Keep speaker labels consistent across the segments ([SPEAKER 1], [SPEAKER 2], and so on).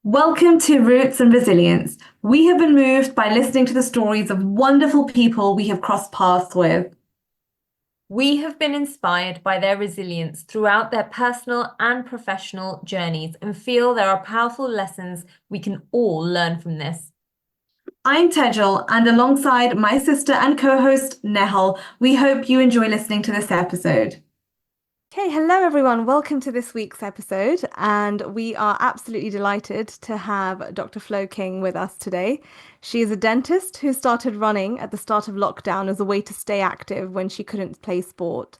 [SPEAKER 1] Welcome to Roots and Resilience. We have been moved by listening to the stories of wonderful people we have crossed paths with.
[SPEAKER 2] We have been inspired by their resilience throughout their personal and professional journeys and feel there are powerful lessons we can all learn from this.
[SPEAKER 1] I'm Tejal, and alongside my sister and co-host Nehal, we hope you enjoy listening to this episode. Okay, hello everyone. Welcome to this week's episode, and we are absolutely delighted to have Dr. Flo King with us today. She is a dentist who started running at the start of lockdown as a way to stay active when she couldn't play sport.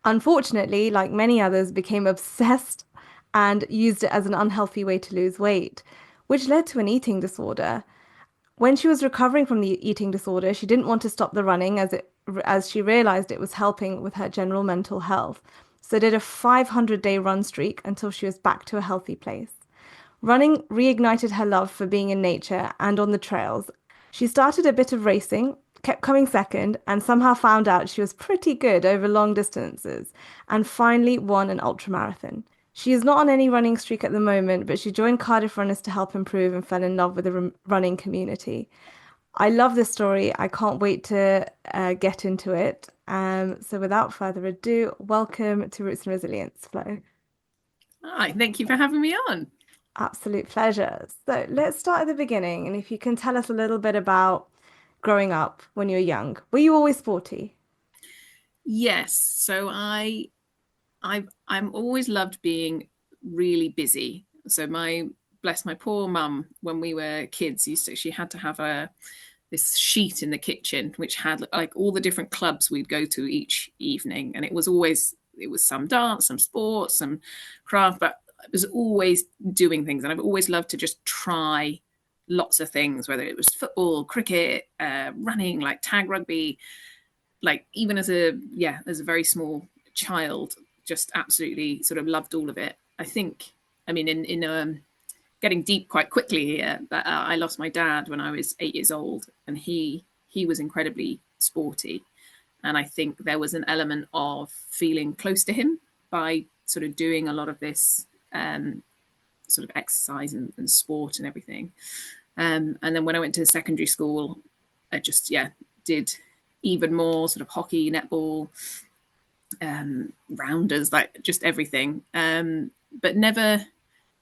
[SPEAKER 1] Unfortunately, like many others, became obsessed and used it as an unhealthy way to lose weight, which led to an eating disorder. When she was recovering from the eating disorder, she didn't want to stop the running as she realized it was helping with her general mental health. So did a 500-day run streak until she was back to a healthy place. Running reignited her love for being in nature and on the trails. She started a bit of racing, kept coming second, and somehow found out she was pretty good over long distances, and finally won an ultramarathon. She is not on any running streak at the moment, but she joined Cardiff Runners to help improve and fell in love with the running community. I love this story. I can't wait to get into it. So without further ado, welcome to Roots and Resilience, Flo.
[SPEAKER 3] Hi, thank you for having me on.
[SPEAKER 1] Absolute pleasure. So let's start at the beginning. And if you can tell us a little bit about growing up when you were young, were you always sporty?
[SPEAKER 3] Yes, so I'm always loved being really busy. So bless my poor mum, when we were kids, she had to have a this sheet in the kitchen which had like all the different clubs we'd go to each evening, and it was some dance, some sports, some craft, but I was always doing things, and I've always loved to just try lots of things, whether it was football, cricket, running, like tag rugby, like even as a very small child, just absolutely sort of loved all of it. I think, I mean, in getting deep quite quickly here, but I lost my dad when I was 8 years old, and he was incredibly sporty, and I think there was an element of feeling close to him by sort of doing a lot of this sort of exercise and sport and everything. And then when I went to secondary school, I just did even more sort of hockey, netball, rounders, like just everything. But never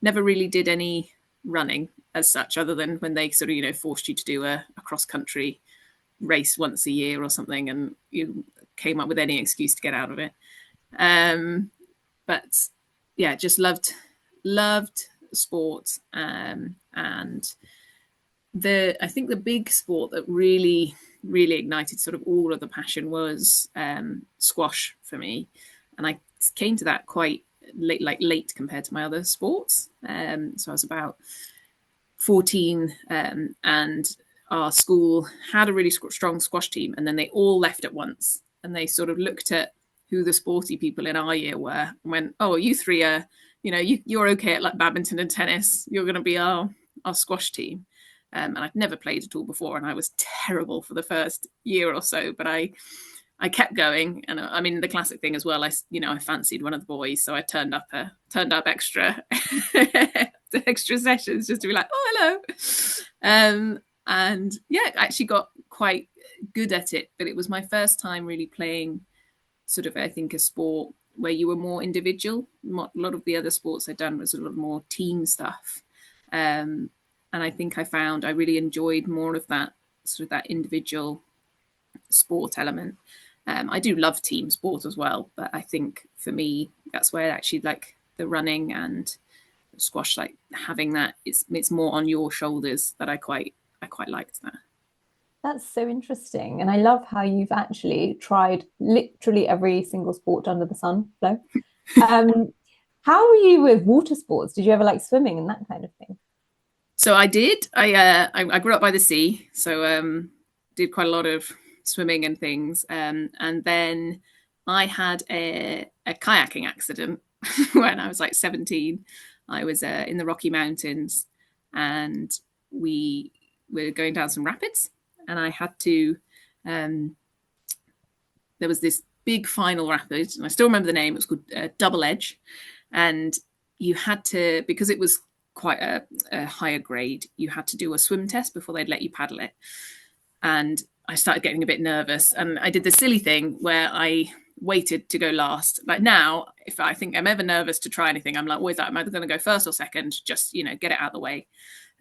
[SPEAKER 3] really did any running as such, other than when they sort of forced you to do a cross country race once a year or something, and you came up with any excuse to get out of it. But yeah, just loved sport, and I think the big sport that really ignited sort of all of the passion was squash for me, and I came to that quite late compared to my other sports. So I was about 14, and our school had a really strong squash team, and then they all left at once, and they sort of looked at who the sporty people in our year were and went, "Oh, you three are, you're okay at like badminton and tennis. You're going to be our squash team." And I'd never played at all before, and I was terrible for the first year or so, but I kept going, and I mean the classic thing as well. I fancied one of the boys, so I turned up extra extra sessions just to be like, "Oh, hello," and yeah, I actually got quite good at it. But it was my first time really playing sort of, I think, a sport where you were more individual. A lot of the other sports I'd done was a lot more team stuff. And I think I found I really enjoyed more of that sort of that individual sport element. I do love team sport as well, but I think for me that's where actually like the running and squash, like having that, it's more on your shoulders, that I quite liked that.
[SPEAKER 2] That's so interesting. And I love how you've actually tried literally every single sport under the sun, Flo. Um, how were you with water sports? Did you ever like swimming and that kind of thing?
[SPEAKER 3] So I did. I grew up by the sea, so did quite a lot of swimming and things. And then I had a kayaking accident when I was like 17. I was in the Rocky Mountains, and we were going down some rapids, and I had to. Um, there was this big final rapid, and I still remember the name. It was called Double Edge, and you had to, because it was quite a higher grade, you had to do a swim test before they'd let you paddle it. And I started getting a bit nervous, and I did the silly thing where I waited to go last. Like now, if I think I'm ever nervous to try anything, I'm like, always like, am I going to go first or second? Just, get it out of the way.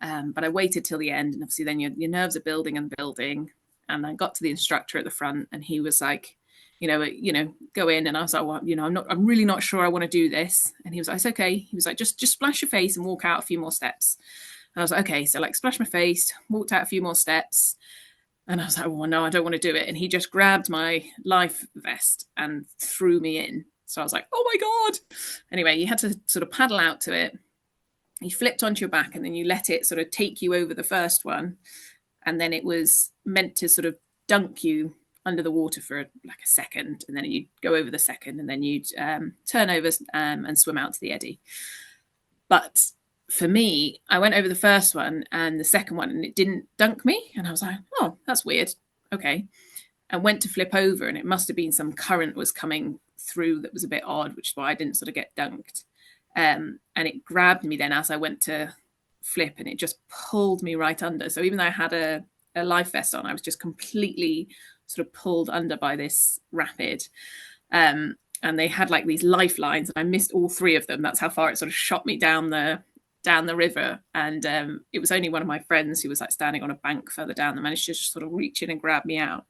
[SPEAKER 3] But I waited till the end, and obviously then your nerves are building and building. And I got to the instructor at the front, and he was like, go in. And I was like, well, I'm really not sure I want to do this. And he was like, it's okay. He was like, just splash your face and walk out a few more steps. And I was like, okay. So like splash my face, walked out a few more steps. And I was like, well, no, I don't want to do it. And he just grabbed my life vest and threw me in. So I was like, oh my God. Anyway, you had to sort of paddle out to it. You flipped onto your back, and then you let it sort of take you over the first one. And then it was meant to sort of dunk you under the water for like a second. And then you'd go over the second, and then you'd turn over and swim out to the eddy. But for me, I went over the first one and the second one, and it didn't dunk me. And I was like, oh, that's weird. Okay. And went to flip over, and it must have been some current was coming through that was a bit odd, which is why I didn't sort of get dunked. And it grabbed me then as I went to flip, and it just pulled me right under. So even though I had a life vest on, I was just completely sort of pulled under by this rapid. And they had like these lifelines, and I missed all three of them. That's how far it sort of shot me down the river. And it was only one of my friends who was like standing on a bank further down that managed to just sort of reach in and grab me out.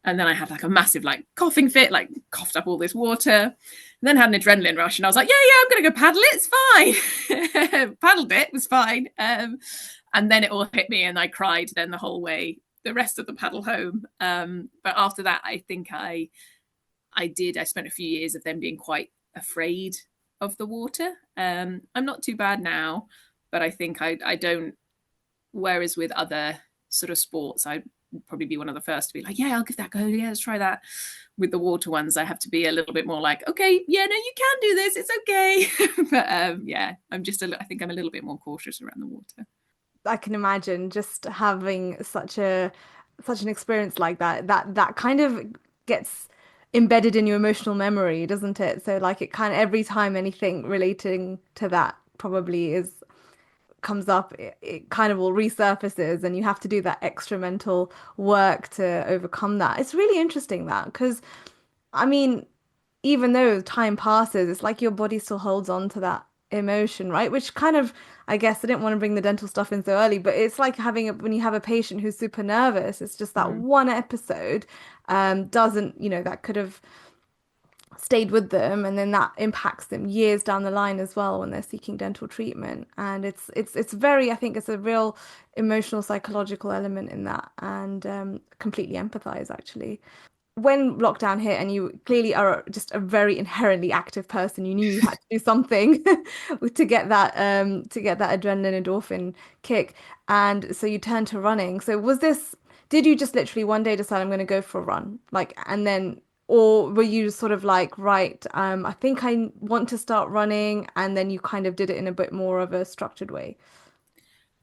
[SPEAKER 3] And then I had like a massive like coughing fit, like coughed up all this water, and then had an adrenaline rush. And I was like, yeah, I'm going to go paddle it. It's fine. Paddled it, was fine. And then it all hit me, and I cried then the whole way, the rest of the paddle home. But after that, I think I spent a few years of them being quite afraid of the water. I'm not too bad now, but I think I don't, whereas with other sort of sports, I'd probably be one of the first to be like, yeah, I'll give that a go. Yeah, let's try that. With the water ones, I have to be a little bit more like, okay, yeah, no, you can do this. It's okay. But yeah, I think I'm a little bit more cautious around the water.
[SPEAKER 1] I can imagine just having such an experience like that kind of gets embedded in your emotional memory, doesn't it? So like it kind of every time anything relating to that probably comes up, it kind of all resurfaces, and you have to do that extra mental work to overcome that. It's really interesting that, because I mean, even though time passes, it's like your body still holds on to that emotion, right? Which kind of, I guess, I didn't want to bring the dental stuff in so early, but it's like when you have a patient who's super nervous, it's just that one episode doesn't, that could have stayed with them, and then that impacts them years down the line as well when they're seeking dental treatment. And it's very, I think it's a real emotional psychological element in that, and completely empathize actually. When lockdown hit, and you clearly are just a very inherently active person, you knew you had to do something to get that adrenaline endorphin kick, and so you turned to running. So did you just literally one day decide I'm going to go for a run, like, and then, or were you sort of like, right, I think I want to start running, and then you kind of did it in a bit more of a structured way?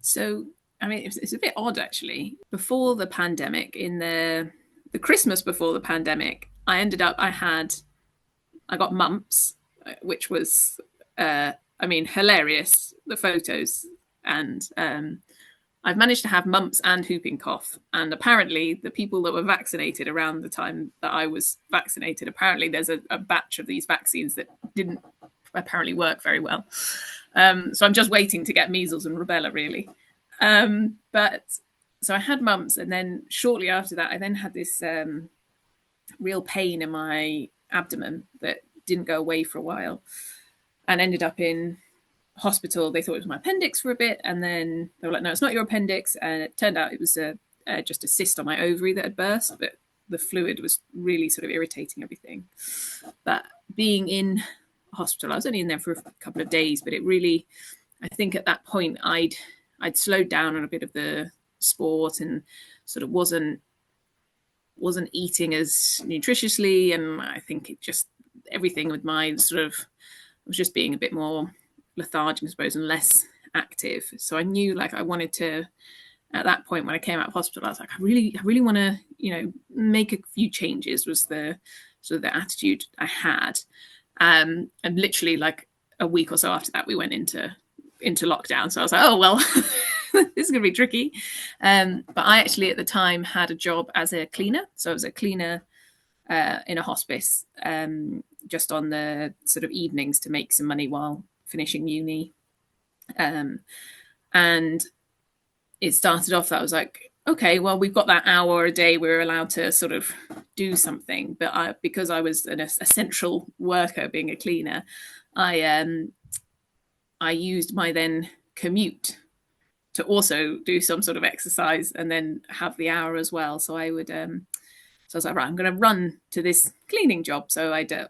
[SPEAKER 3] So I mean, it's a bit odd actually. Before the pandemic, in the Christmas before the pandemic, I got mumps, which was, hilarious, the photos. And I've managed to have mumps and whooping cough. And apparently the people that were vaccinated around the time that I was vaccinated, apparently there's a batch of these vaccines that didn't apparently work very well. So I'm just waiting to get measles and rubella, really. So I had mumps, and then shortly after that, I then had this real pain in my abdomen that didn't go away for a while, and ended up in hospital. They thought it was my appendix for a bit, and then they were like, no, it's not your appendix. And it turned out it was just a cyst on my ovary that had burst, but the fluid was really sort of irritating everything. But being in hospital, I was only in there for a couple of days, but it really, I think at that point I'd slowed down on a bit of the sport, and sort of wasn't eating as nutritiously, and I think it just, everything with my sort of, was just being a bit more lethargic, I suppose, and less active. So I knew, like, I wanted to, at that point when I came out of hospital, I was like, I really want to, make a few changes, was the sort of the attitude I had. And literally, like, a week or so after that, we went into lockdown. So I was like, oh, well, this is going to be tricky. But I actually at the time had a job as a cleaner. So I was a cleaner in a hospice, just on the sort of evenings to make some money while finishing uni. And it started off that I was like, okay, well, we've got that hour a day we're allowed to sort of do something. But because I was an essential worker being a cleaner, I used my then commute to also do some sort of exercise and then have the hour as well. So I would, so I was like, right, I'm going to run to this cleaning job. So I'd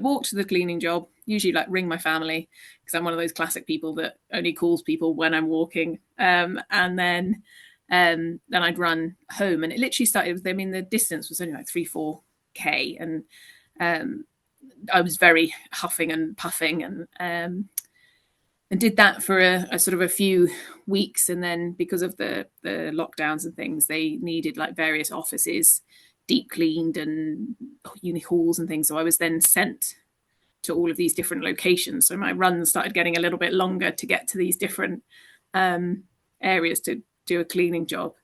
[SPEAKER 3] walk to the cleaning job, usually like ring my family, because I'm one of those classic people that only calls people when I'm walking. And then I'd run home, and it literally started. I mean, the distance was only like 3-4K, and I was very huffing and puffing, and did that for a sort of a few weeks. And then because of the lockdowns and things, they needed like various offices deep cleaned and uni halls and things. So I was then sent to all of these different locations. So my runs started getting a little bit longer to get to these different areas to do a cleaning job.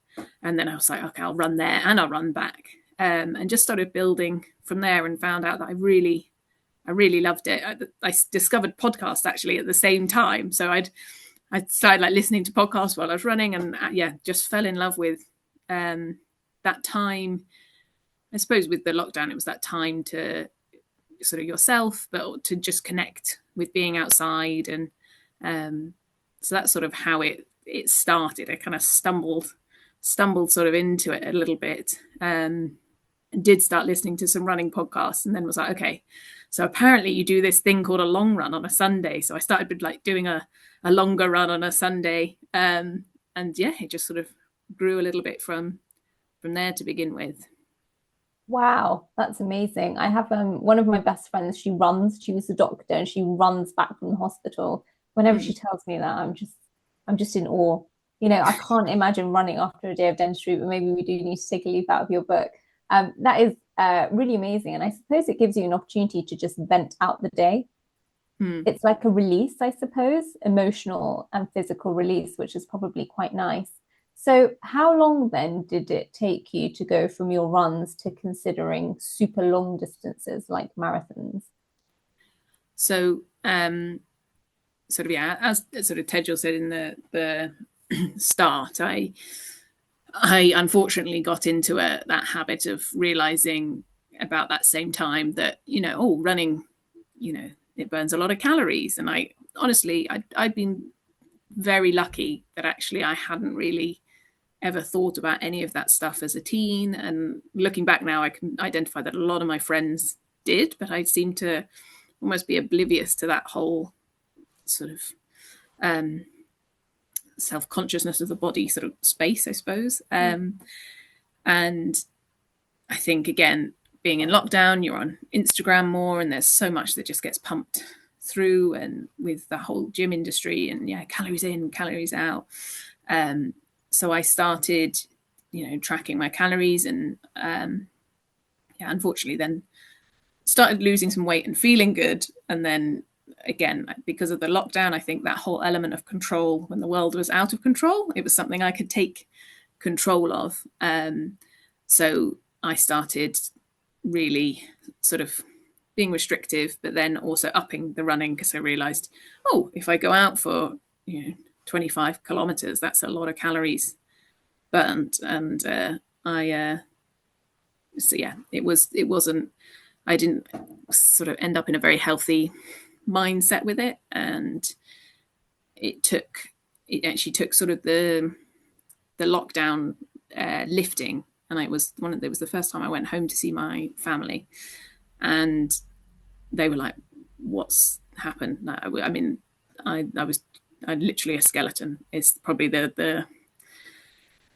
[SPEAKER 3] And then I was like, okay, I'll run there and I'll run back. And just started building from there, and found out that I really loved it. I discovered podcasts actually at the same time. So I started like listening to podcasts while I was running, and just fell in love with that time. I suppose with the lockdown, it was that time to sort of yourself, but to just connect with being outside. And so that's sort of how it started. I kind of stumbled sort of into it a little bit, and did start listening to some running podcasts, and then was like, okay, so apparently you do this thing called a long run on a Sunday. So I started with like doing a longer run on a Sunday, and it just sort of grew a little bit from there to begin with.
[SPEAKER 2] Wow, that's amazing. I have one of my best friends, she runs, she was a doctor and she runs back from the hospital. Whenever she tells me that, I'm just in awe. I can't imagine running after a day of dentistry, but maybe we do need to take a leaf out of your book. That is really amazing. And I suppose it gives you an opportunity to just vent out the day. It's like a release, I suppose, emotional and physical release, which is probably quite nice. So how long then did it take you to go from your runs to considering super long distances like marathons?
[SPEAKER 3] So sort of, as sort of Tejal said in the start, I unfortunately got into that habit of realizing about that same time that, running, it burns a lot of calories. And I'd been very lucky that actually I hadn't really ever thought about any of that stuff as a teen. And looking back now, I can identify that a lot of my friends did, but I seem to almost be oblivious to that whole sort of self-consciousness of the body sort of space, I suppose. And I think, again, being in lockdown, you're on Instagram more, and there's so much that just gets pumped through, and with the whole gym industry, and calories in, calories out. So I started, tracking my calories, and unfortunately then started losing some weight and feeling good. And then again, because of the lockdown, I think that whole element of control, when the world was out of control, it was something I could take control of. So I started really sort of being restrictive, but then also upping the running, because I realized, if I go out for 25 kilometers, that's a lot of calories burnt. And I didn't sort of end up in a very healthy mindset with it. And it actually took sort of the lockdown lifting, and it was the first time I went home to see my family, and they were like, what's happened? I mean, I was literally a skeleton is probably the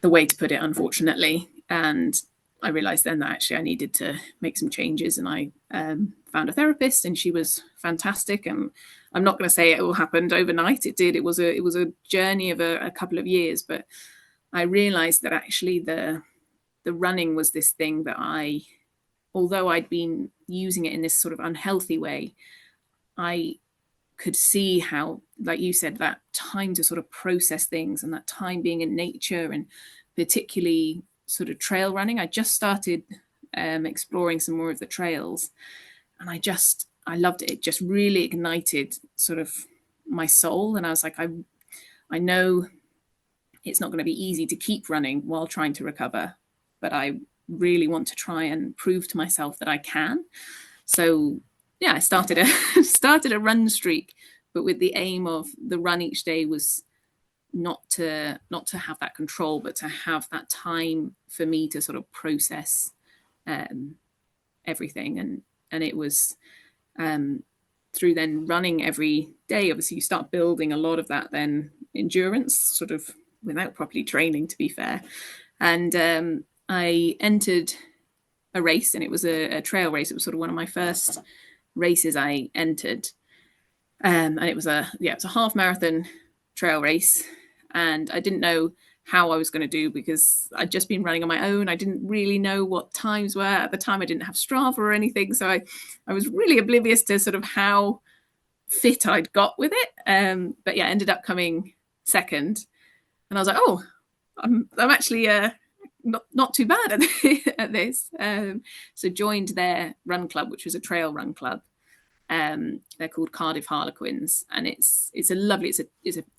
[SPEAKER 3] way to put it, unfortunately. And I realized then that actually I needed to make some changes, and I found a therapist, and she was fantastic. And I'm not going to say it all happened overnight. It did. It was a journey of a couple of years, but I realized that actually the running was this thing that although I'd been using it in this sort of unhealthy way, I could see how, like you said, that time to sort of process things and that time being in nature, and particularly sort of trail running. I just started exploring some more of the trails, and I loved it. It just really ignited sort of my soul. And I was like, I know it's not going to be easy to keep running while trying to recover, but I really want to try and prove to myself that I can. So yeah, I started a started a run streak, but with the aim of the run each day was not to have that control, but to have that time for me to sort of process everything. And it was through then running every day. Obviously, you start building a lot of that then endurance, sort of without properly training, to be fair. And I entered a race, and it was a trail race. It was sort of one of my first races I entered, and it was a half marathon trail race, and I didn't know how I was going to do because I'd just been running on my own. I didn't really know what times were at the time. I didn't have Strava or anything, so I was really oblivious to sort of how fit I'd got with it. But yeah, ended up coming second, and I was like, oh, I'm actually not too bad at this. So joined their run club, which was a trail run club. They're called Cardiff Harlequins, and it's a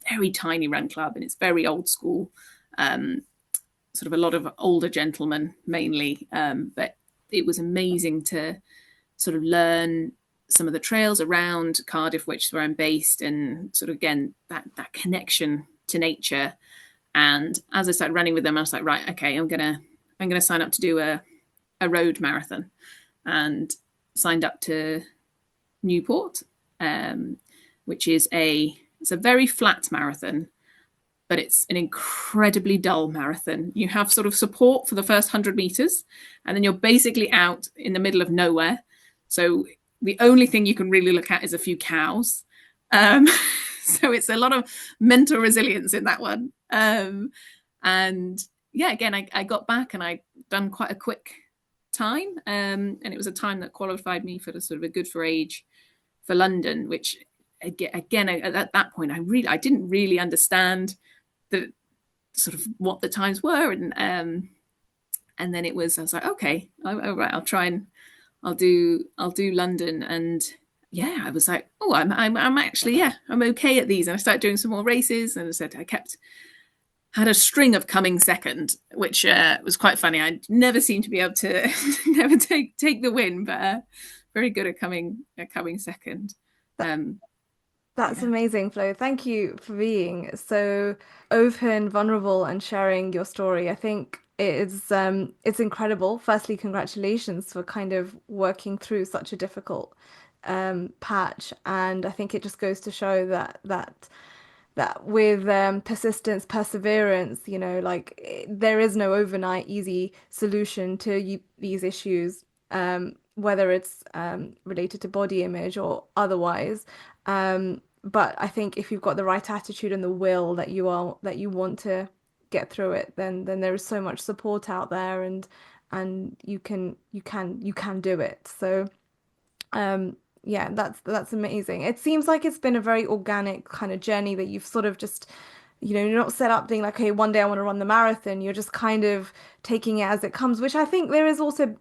[SPEAKER 3] very tiny run club, and it's very old school. Sort of a lot of older gentlemen mainly, but it was amazing to sort of learn some of the trails around Cardiff, which is where I'm based, and sort of again that connection to nature. And as I started running with them, I was like, right, okay, I'm gonna sign up to do a road marathon, and signed up to Newport, which is it's a very flat marathon, but it's an incredibly dull marathon. You have sort of support for the first 100 meters, and then you're basically out in the middle of nowhere. So the only thing you can really look at is a few cows. So it's a lot of mental resilience in that one. And yeah, again, I got back and I'd done quite a quick time. And it was a time that qualified me for the sort of a good for age for London, which again, at that point, I didn't really understand the sort of what the times were. And then I was like, okay, all right, I'll do London. And yeah, I was like, oh, I'm actually, yeah, I'm okay at these. And I started doing some more races, and I said had a string of coming second, which was quite funny. I never seemed to be able to never take the win, but very good at coming second.
[SPEAKER 1] That's amazing, Flo. Thank you for being so open, vulnerable, and sharing your story. I think it's incredible. Firstly, congratulations for kind of working through such a difficult patch, and I think it just goes to show that with persistence, perseverance, like there is no overnight easy solution to these issues, whether it's related to body image or otherwise. But I think if you've got the right attitude and the will that you want to get through it, then there is so much support out there, and you can do it. So yeah, that's amazing. It seems like it's been a very organic kind of journey that you've sort of just, you're not set up being like, okay, one day I want to run the marathon. You're just kind of taking it as it comes, which I think there is also,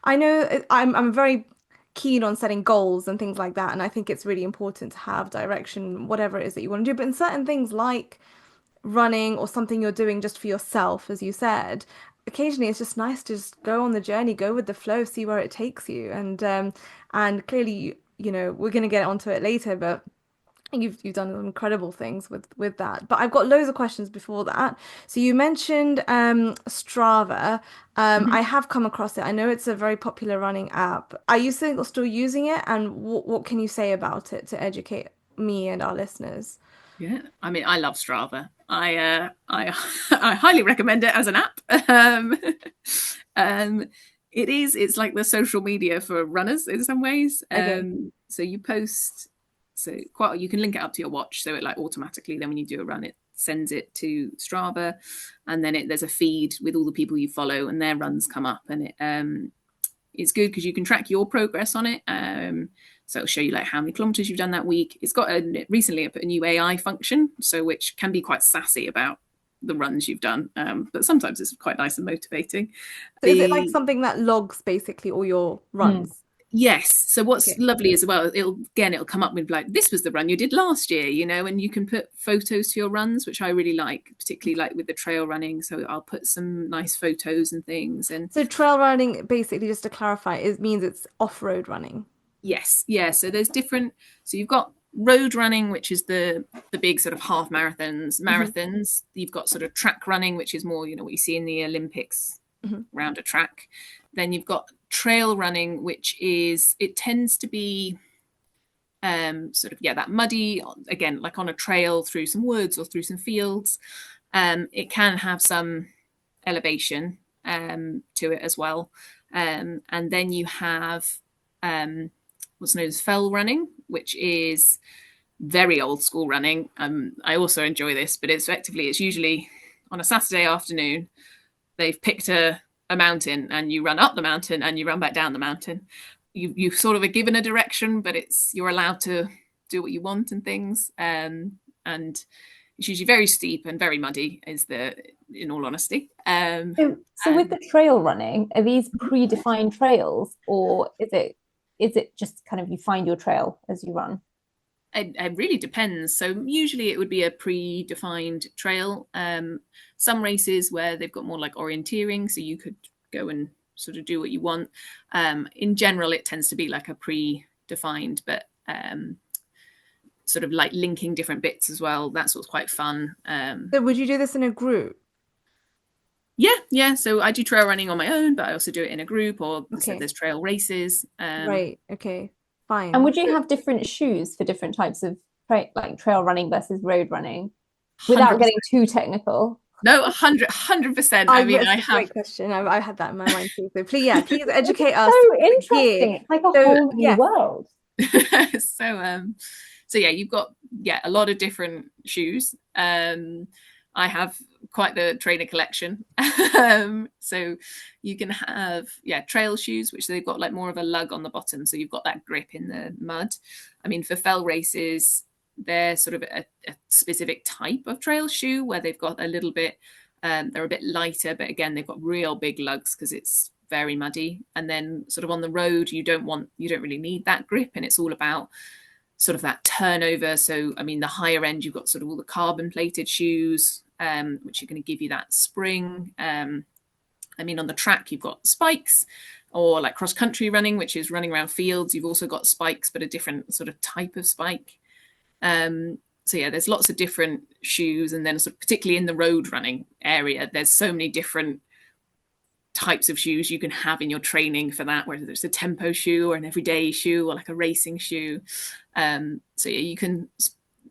[SPEAKER 1] I know I'm very keen on setting goals and things like that, and I think it's really important to have direction, whatever it is that you want to do. But in certain things like running or something you're doing just for yourself, as you said, occasionally it's just nice to just go on the journey, go with the flow, see where it takes you. And clearly, we're going to get onto it later, but you've done incredible things with that. But I've got loads of questions before that. So you mentioned Strava.
[SPEAKER 3] Mm-hmm.
[SPEAKER 1] I have come across it. I know it's a very popular running app. Are you still using it? And what can you say about it to educate me and our listeners?
[SPEAKER 3] Yeah, I mean, I love Strava. I I highly recommend it as an app. Um, it's like the social media for runners in some ways.
[SPEAKER 1] Okay.
[SPEAKER 3] So you post, so quite you can link it up to your watch, so it like automatically then when you do a run, it sends it to Strava, and then there's a feed with all the people you follow, and their runs come up, and it's good because you can track your progress on it. So it'll show you like how many kilometers you've done that week. It's got recently put a new AI function, so which can be quite sassy about the runs you've done, but sometimes it's quite nice and motivating.
[SPEAKER 1] So is it like something that logs basically all your runs?
[SPEAKER 3] Yes. So what's
[SPEAKER 1] Okay.
[SPEAKER 3] lovely as well, it'll come up with like, this was the run you did last year, and you can put photos to your runs, which I really like, particularly like with the trail running. So I'll put some nice photos and things. And
[SPEAKER 1] So trail running, basically, just to clarify, it means it's off-road running.
[SPEAKER 3] yes, yeah. So there's different. So you've got road running, which is the big sort of half marathons. You've got sort of track running, which is more, what you see in the Olympics around a track. Then you've got trail running, which it tends to be sort of that muddy, again, like on a trail through some woods or through some fields. It can have some elevation to it as well. And then you have what's known as fell running, which is very old school running. I also enjoy this, but it's usually on a Saturday afternoon. They've picked a mountain, and you run up the mountain and you run back down the mountain. You sort of are given a direction, but you're allowed to do what you want and things. And it's usually very steep and very muddy, in all honesty.
[SPEAKER 2] So with the trail running, are these predefined trails, or is it just kind of you find your trail as you run?
[SPEAKER 3] It really depends. So usually it would be a predefined trail. Some races where they've got more like orienteering, so you could go and sort of do what you want. In general, it tends to be like a predefined, but sort of like linking different bits as well. That's what's quite fun.
[SPEAKER 1] So would you do this in a group?
[SPEAKER 3] Yeah. So I do trail running on my own, but I also do it in a group, or so there's trail races.
[SPEAKER 1] Right. Okay. Fine.
[SPEAKER 2] And would you have different shoes for different types of like trail running versus road running, without
[SPEAKER 3] 100%.
[SPEAKER 2] getting too technical?
[SPEAKER 3] No, 100%. I mean, I have.
[SPEAKER 1] Great question. I had that in my mind too. So please educate us.
[SPEAKER 2] So interesting. It's like a whole new world.
[SPEAKER 3] So yeah, you've got a lot of different shoes. I have quite the trainer collection. So you can have trail shoes, which they've got like more of a lug on the bottom, so you've got that grip in the mud. I mean, for fell races, they're sort of a specific type of trail shoe where they've got a little bit they're a bit lighter, but again, they've got real big lugs because it's very muddy. And then sort of on the road, you don't really need that grip, and it's all about sort of that turnover. So I mean, the higher end, you've got sort of all the carbon plated shoes, which are going to give you that spring. I mean, on the track, you've got spikes, or like cross country running, which is running around fields. You've also got spikes, but a different sort of type of spike. So yeah, there's lots of different shoes. And then sort of particularly in the road running area, there's so many different types of shoes you can have in your training for that, whether it's a tempo shoe or an everyday shoe or like a racing shoe. So yeah,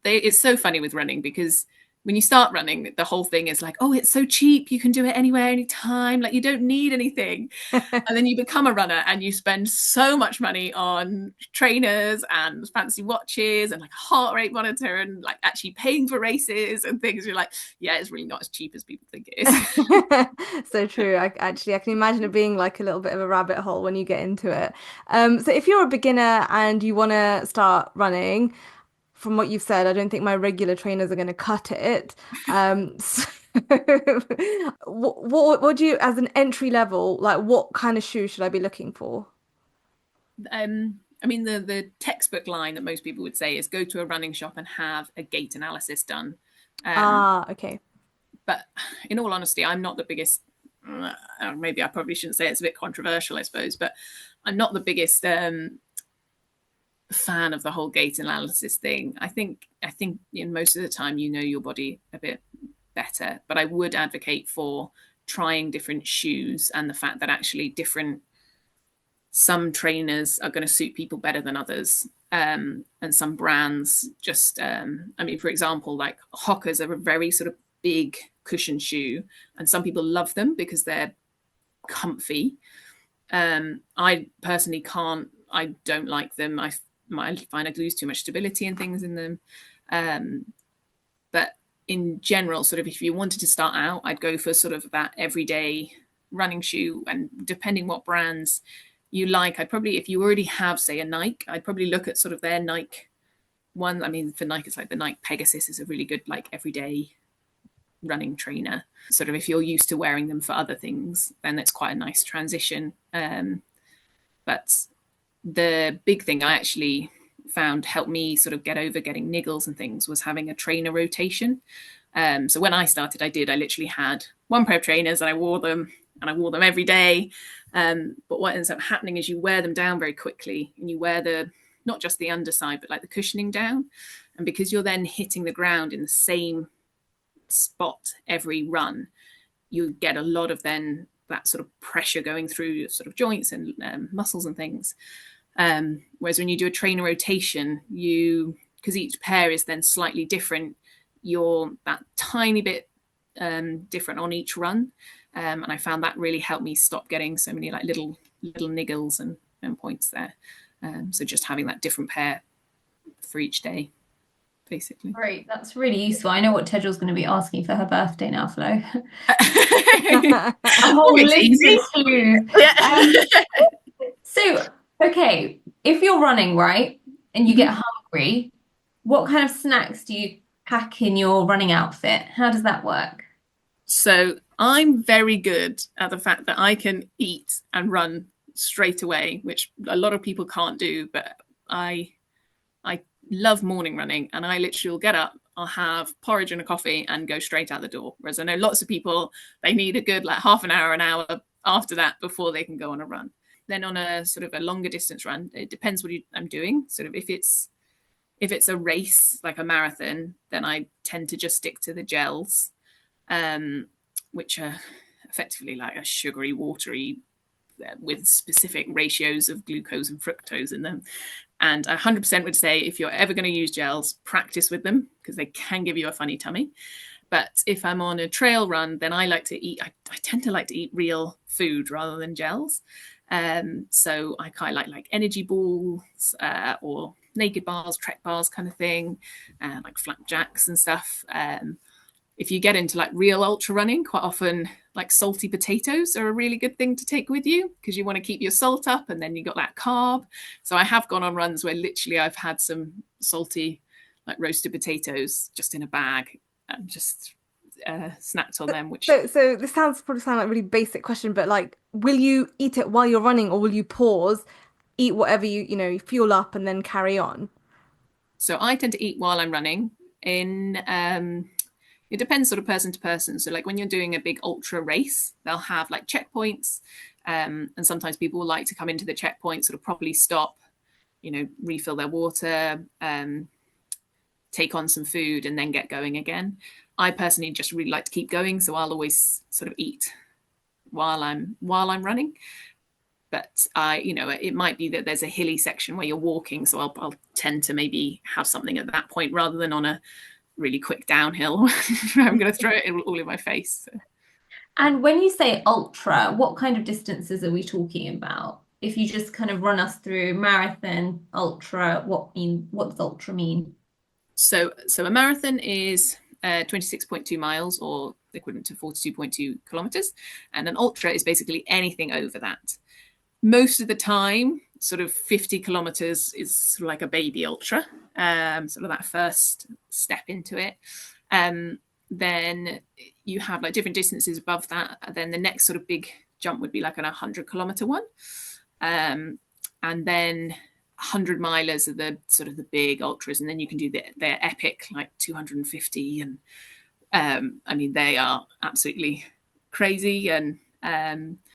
[SPEAKER 3] it's so funny with running, because when you start running, the whole thing is like, oh, it's so cheap, you can do it anywhere, anytime, like you don't need anything. And then you become a runner and you spend so much money on trainers and fancy watches and like a heart rate monitor and like actually paying for races and things. You're like, yeah, it's really not as cheap as people think it
[SPEAKER 1] is. So true. I can imagine it being like a little bit of a rabbit hole when you get into it. So if you're a beginner and you want to start running, from what you've said, I don't think my regular trainers are going to cut it. So what do you, as an entry level, like what kind of shoe should I be looking for?
[SPEAKER 3] I mean, the textbook line that most people would say is go to a running shop and have a gait analysis done.
[SPEAKER 1] Okay.
[SPEAKER 3] But in all honesty, I'm not the biggest. Maybe I probably shouldn't say it. It's a bit controversial, I suppose, but I'm not the biggest fan of the whole gait analysis thing. I think in most of the time you know your body a bit better, but I would advocate for trying different shoes, and the fact that actually some trainers are going to suit people better than others, and some brands just I mean, for example, like Hoka's are a very sort of big cushion shoe, and some people love them because they're comfy. I personally I don't like them. I find I lose too much stability and things in them. But in general, sort of if you wanted to start out, I'd go for sort of that everyday running shoe, and depending what brands you like, I'd probably, if you already have, say, a Nike, I'd probably look at sort of their Nike one. I mean, for Nike, it's like the Nike Pegasus is a really good, like, everyday running trainer. Sort of if you're used to wearing them for other things, then that's quite a nice transition. But the big thing I actually found helped me sort of get over getting niggles and things was having a trainer rotation. So when I started, I literally had one pair of trainers and I wore them every day. But what ends up happening is you wear them down very quickly, and you wear not just the underside, but like the cushioning down. And because you're then hitting the ground in the same spot every run, you get a lot of then that sort of pressure going through your sort of joints and muscles and things. Whereas when you do a trainer rotation, because each pair is then slightly different, you're that tiny bit different on each run. And I found that really helped me stop getting so many like little niggles and points there. So just having that different pair for each day, basically.
[SPEAKER 4] Great, that's really useful. I know what Tejal's going to be asking for her birthday now, Flo. A whole list of clues.
[SPEAKER 3] Yeah.
[SPEAKER 4] So, okay, if you're running, right, and you get hungry, what kind of snacks do you pack in your running outfit? How does that work?
[SPEAKER 3] So I'm very good at the fact that I can eat and run straight away, which a lot of people can't do, but I love morning running, and I literally will get up, I'll have porridge and a coffee and go straight out the door. Whereas I know lots of people, they need a good like half an hour, after that before they can go on a run. Then on a sort of a longer distance run, it depends what I'm doing. Sort of if it's a race like a marathon, then I tend to just stick to the gels, which are effectively like a sugary, watery, with specific ratios of glucose and fructose in them. And I 100% would say if you're ever going to use gels, practice with them, because they can give you a funny tummy. But if I'm on a trail run, then I like to eat, I tend to like to eat real food rather than gels. So I kind of like energy balls or naked bars, Trek bars kind of thing, like flapjacks and stuff. If you get into like real ultra running, quite often like salty potatoes are a really good thing to take with you, because you want to keep your salt up and then you got that carb. So I have gone on runs where literally I've had some salty like roasted potatoes just in a bag and just snacked on them. Which
[SPEAKER 1] So this probably sound like a really basic question, but like, will you eat it while you're running, or will you pause, eat whatever you fuel up, and then carry on?
[SPEAKER 3] So I tend to eat while I'm running. It depends sort of person to person. So like when you're doing a big ultra race, they'll have like checkpoints. And sometimes people will like to come into the checkpoint, sort of properly stop, refill their water, take on some food, and then get going again. I personally just really like to keep going. So I'll always sort of eat while I'm running. But it might be that there's a hilly section where you're walking. So I'll tend to maybe have something at that point rather than on a really quick downhill. I'm going to throw it all in my face. So.
[SPEAKER 4] And when you say ultra, what kind of distances are we talking about? If you just kind of run us through marathon, ultra, what does ultra mean?
[SPEAKER 3] So a marathon is 26.2 miles, or equivalent to 42.2 kilometers. And an ultra is basically anything over that. Most of the time, sort of 50 kilometers is sort of like a baby ultra, sort of that first step into it. Then you have like different distances above that. And then the next sort of big jump would be like an 100-kilometer one. And then 100 milers are the sort of the big ultras. And then you can do their epic, like 250. And I mean, they are absolutely crazy. And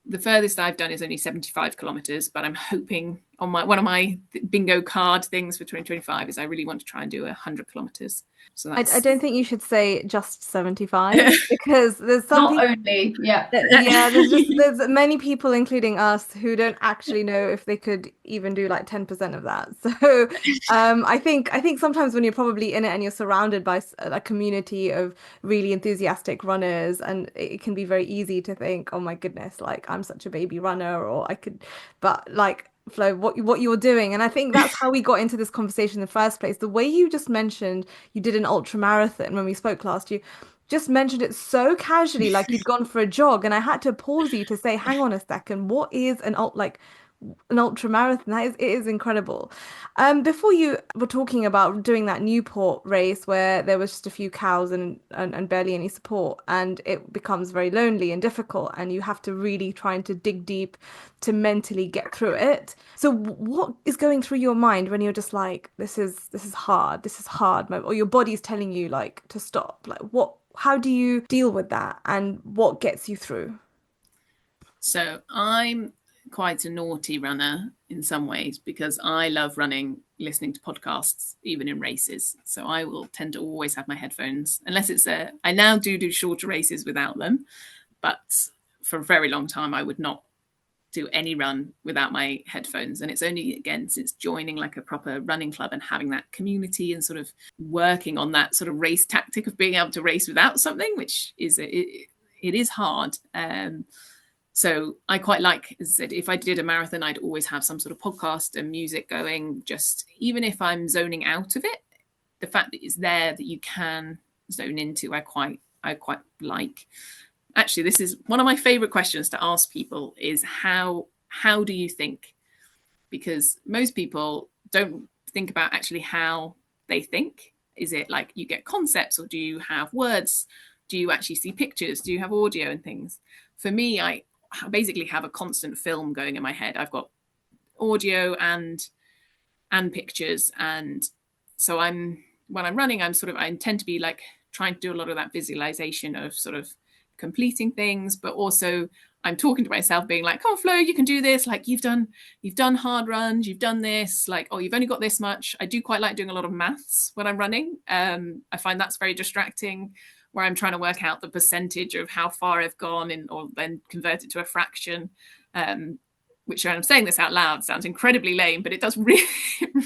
[SPEAKER 3] the furthest I've done is only 75 kilometers, but I'm hoping on one of my bingo card things for 2025 is I really want to try and do 100 kilometers. So
[SPEAKER 1] I don't think you should say just 75, because there's some
[SPEAKER 4] Not only, yeah.
[SPEAKER 1] There's many people, including us, who don't actually know if they could even do like 10% of that. So I think sometimes when you're probably in it and you're surrounded by a community of really enthusiastic runners, and it can be very easy to think, oh my goodness, like I'm such a baby runner, or I could, but like, Flo, what you're doing. And I think that's how we got into this conversation in the first place. The way you just mentioned you did an ultra marathon when we spoke last, you just mentioned it so casually, like you'd gone for a jog, and I had to pause you to say, hang on a second, what is an an ultra marathon. It is incredible. Before you were talking about doing that Newport race where there was just a few cows and barely any support, and it becomes very lonely and difficult, and you have to really trying to dig deep to mentally get through it. So what is going through your mind when you're just like, this is hard, or your body's telling you like to stop? Like how do you deal with that, and what gets you through?
[SPEAKER 3] So I'm quite a naughty runner in some ways because I love running, listening to podcasts, even in races. So I will tend to always have my headphones, unless I now do shorter races without them. But for a very long time, I would not do any run without my headphones. And it's only, again, since joining like a proper running club and having that community and sort of working on that sort of race tactic of being able to race without something, which is, it is hard. So I quite like, as I said, if I did a marathon, I'd always have some sort of podcast and music going, just even if I'm zoning out of it, the fact that it's there that you can zone into, I quite like. Actually, this is one of my favorite questions to ask people is how do you think? Because most people don't think about actually how they think. Is it like you get concepts, or do you have words? Do you actually see pictures? Do you have audio and things? For me, I basically have a constant film going in my head. I've got audio and pictures, and so when I'm running, I intend to be like trying to do a lot of that visualization of sort of completing things, but also I'm talking to myself being like, oh Flo, you can do this, like you've done hard runs, you've done this, like, oh, you've only got this much. I do quite like doing a lot of maths when I'm running. I find that's very distracting, where I'm trying to work out the percentage of how far I've gone or then convert it to a fraction. Which, when I'm saying this out loud, sounds incredibly lame, but it does really,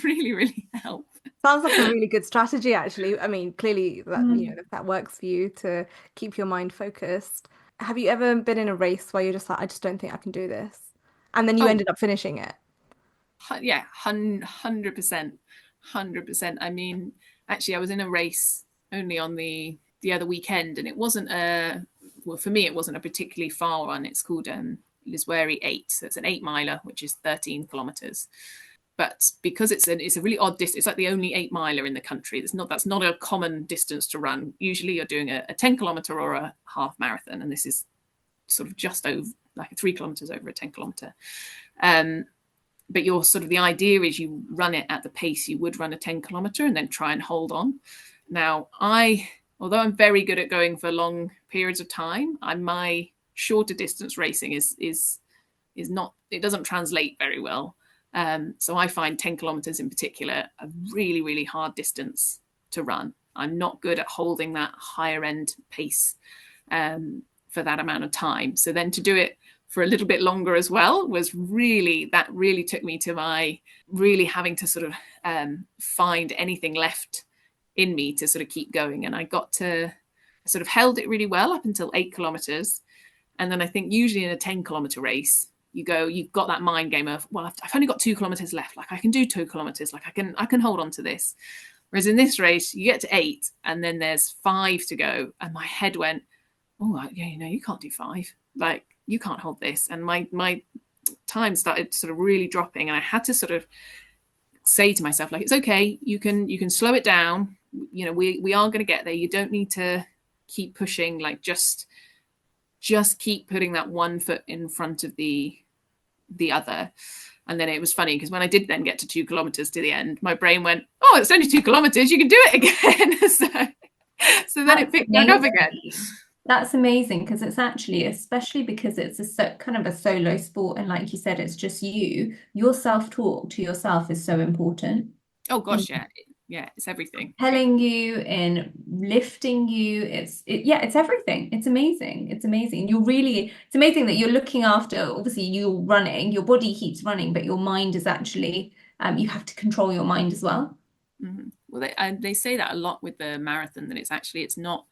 [SPEAKER 3] really, really help.
[SPEAKER 1] Sounds like a really good strategy, actually. I mean, clearly that
[SPEAKER 4] Mm.
[SPEAKER 1] that works for you to keep your mind focused. Have you ever been in a race where you're just like, I just don't think I can do this, and then you
[SPEAKER 3] Oh,
[SPEAKER 1] ended up finishing it?
[SPEAKER 3] yeah, 100%, 100%. I mean, actually, I was in a race only on the other weekend, and it wasn't well, for me, it wasn't a particularly far one. It's called Lisweri 8, so it's an 8 miler, which is 13 kilometers. But because it's a really odd distance, it's like the only 8 miler in the country. That's not a common distance to run. Usually, you're doing a 10 kilometer or a half marathon, and this is sort of just over like 3 kilometers over a 10 kilometer. But you're sort of, the idea is you run it at the pace you would run a 10 kilometer and then try and hold on. Now, although I'm very good at going for long periods of time, my shorter distance racing is not, it doesn't translate very well. So I find 10 kilometers in particular a really, really hard distance to run. I'm not good at holding that higher end pace for that amount of time. So then to do it for a little bit longer as well that really took me to my really having to sort of find anything left in me to sort of keep going. And I sort of held it really well up until 8 kilometers. And then I think usually in a 10 kilometer race, you've got that mind game of, well, I've only got 2 kilometers left. Like I can do 2 kilometers. Like I can hold on to this. Whereas in this race, you get to 8 and then there's 5 to go. And my head went, oh, yeah, you can't do 5. Like you can't hold this. And my time started sort of really dropping. And I had to sort of say to myself, like, it's okay. You can slow it down. We are going to get there. You don't need to keep pushing. Like just keep putting that one foot in front of the other. And then it was funny because when I did then get to 2 kilometers to the end, my brain went, oh, it's only 2 kilometers, you can do it again. so then it
[SPEAKER 4] That's
[SPEAKER 3] picked back up again.
[SPEAKER 4] amazing. That's amazing because it's actually, especially because it's kind of a solo sport, and like you said, it's just you. Your self-talk to yourself is so important
[SPEAKER 3] Oh
[SPEAKER 4] in
[SPEAKER 3] gosh, yeah, it's everything.
[SPEAKER 4] telling you, in lifting you. It's everything. It's amazing. It's amazing. It's amazing that you're looking after, obviously you're running, your body keeps running, but your mind is actually, you have to control your mind as well.
[SPEAKER 3] Mm-hmm. Well, they say that a lot with the marathon, that it's not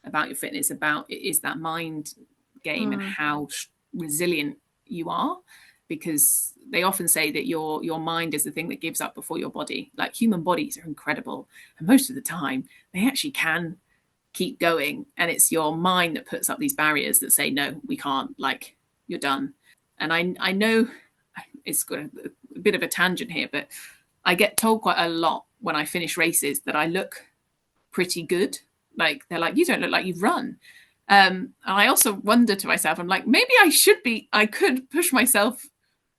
[SPEAKER 3] about your fitness, it is that mind game and how resilient you are, because they often say that your mind is the thing that gives up before your body. Like human bodies are incredible, and most of the time they actually can keep going, and it's your mind that puts up these barriers that say no, we can't, like you're done. And I know it's got a bit of a tangent here, but I get told quite a lot when I finish races that I look pretty good. Like they're like, you don't look like you've run. And I also wonder to myself, I'm like, maybe I could push myself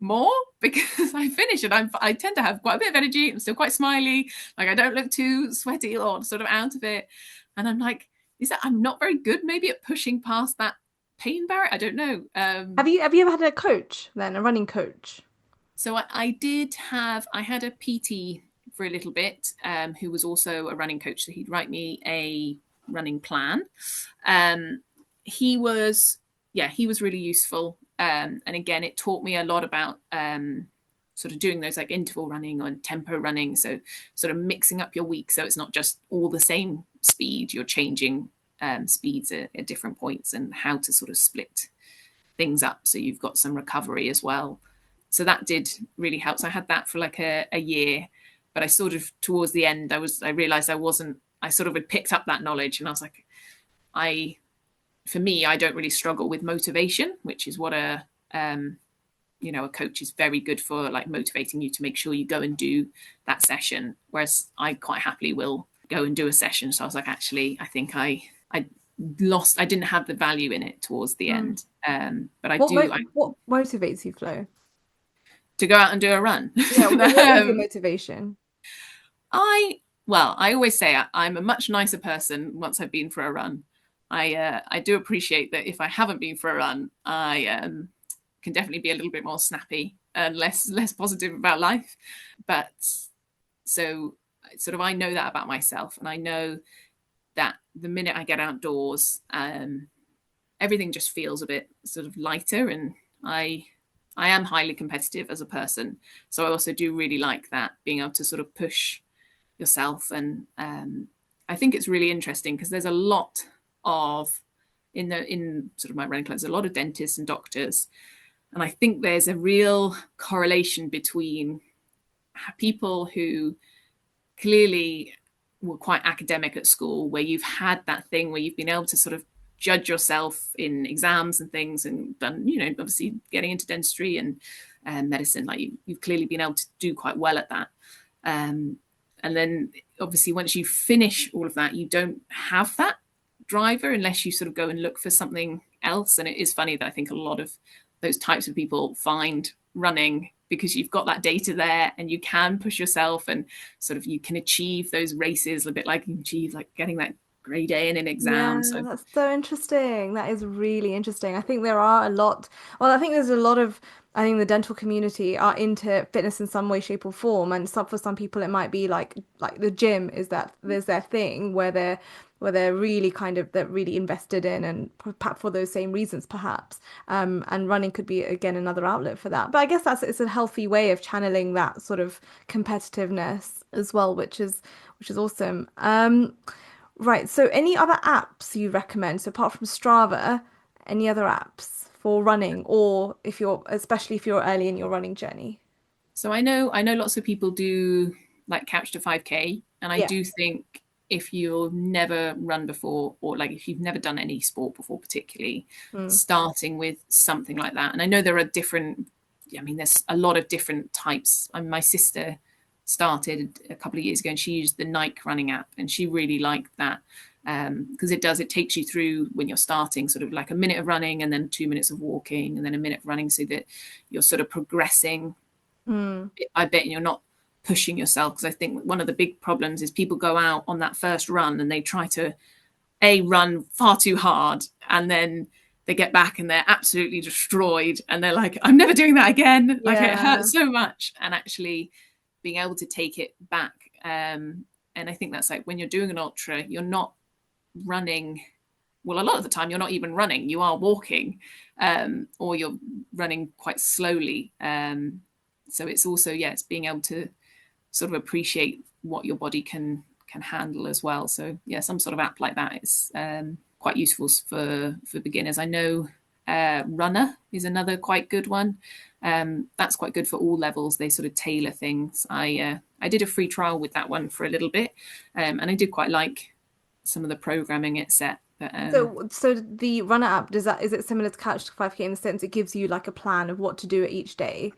[SPEAKER 3] more because I finish and I tend to have quite a bit of energy. I'm still quite smiley. Like I don't look too sweaty or sort of out of it. And I'm like, is that I'm not very good maybe at pushing past that pain barrier? I don't know.
[SPEAKER 1] Have you ever had a coach then, a running coach?
[SPEAKER 3] So I had a PT for a little bit, who was also a running coach. So he'd write me a running plan. Um, he was, yeah, he was really useful. And again, it taught me a lot about sort of doing those like interval running or tempo running. So sort of mixing up your week. So it's not just all the same speed, you're changing speeds at different points and how to sort of split things up. So you've got some recovery as well. So that did really help. So I had that for like a year, but I sort of towards the end, I realized I sort of had picked up that knowledge and I was like, for me, I don't really struggle with motivation, which is what a coach is very good for, like motivating you to make sure you go and do that session. Whereas I quite happily will go and do a session. So I was like, actually, I think I didn't have the value in it towards the end. But
[SPEAKER 1] What motivates you, Flo?
[SPEAKER 3] To go out and do a run.
[SPEAKER 1] Yeah, what is your motivation?
[SPEAKER 3] I always say I'm a much nicer person once I've been for a run. I do appreciate that if I haven't been for a run, I can definitely be a little bit more snappy and less positive about life. But so sort of I know that about myself, and I know that the minute I get outdoors, everything just feels a bit sort of lighter, and I am highly competitive as a person. So I also do really like that, being able to sort of push yourself. And I think it's really interesting because there's a lot of, in sort of my running clubs, a lot of dentists and doctors. And I think there's a real correlation between people who clearly were quite academic at school, where you've had that thing where you've been able to sort of judge yourself in exams and things, and done, obviously getting into dentistry and medicine, like you've clearly been able to do quite well at that. And then obviously once you finish all of that, you don't have that driver unless you sort of go and look for something else. And it is funny that I think a lot of those types of people find running because you've got that data there and you can push yourself and sort of you can achieve those races a bit like you achieve like getting that grade A in an exam.
[SPEAKER 1] Yeah,
[SPEAKER 3] So
[SPEAKER 1] that's so interesting. That is really interesting. I think there are a lot, well, I think there's a lot of, I think the dental community are into fitness in some way, shape, or form. And for some people it might be like the gym is that there's their thing where they're really they're really invested in and for those same reasons perhaps. And running could be again another outlet for that. But I guess it's a healthy way of channeling that sort of competitiveness as well, which is awesome. Right. So any other apps you recommend? So apart from Strava, any other apps for running, or especially if you're early in your running journey?
[SPEAKER 3] So I know lots of people do like Couch to 5K, and I
[SPEAKER 1] Yeah.
[SPEAKER 3] do think if you've never run before, or like if you've never done any sport before, particularly
[SPEAKER 1] Mm.
[SPEAKER 3] starting with something like that. And I know there are there's a lot of different types. My sister started a couple of years ago and she used the Nike running app, and she really liked that because it takes you through when you're starting, sort of like a minute of running and then 2 minutes of walking and then a minute of running, so that you're sort of progressing.
[SPEAKER 1] Mm.
[SPEAKER 3] I bet you're not pushing yourself, because I think one of the big problems is people go out on that first run and they try to run far too hard, and then they get back and they're absolutely destroyed and they're like, I'm never doing that again, like it
[SPEAKER 1] Yeah.
[SPEAKER 3] hurts so much. And actually being able to take it back, and I think that's like when you're doing an ultra, you're not running, well, a lot of the time you're not even running, you are walking, or you're running quite slowly. So it's also, it's being able to sort of appreciate what your body can handle as well. So some sort of app like that is quite useful for beginners. I know Runner is another quite good one. That's quite good for all levels. They sort of tailor things. I did a free trial with that one for a little bit, and I did quite like some of the programming it set. But
[SPEAKER 1] So the runner app, is it similar to Couch to 5K in the sense it gives you like a plan of what to do each day?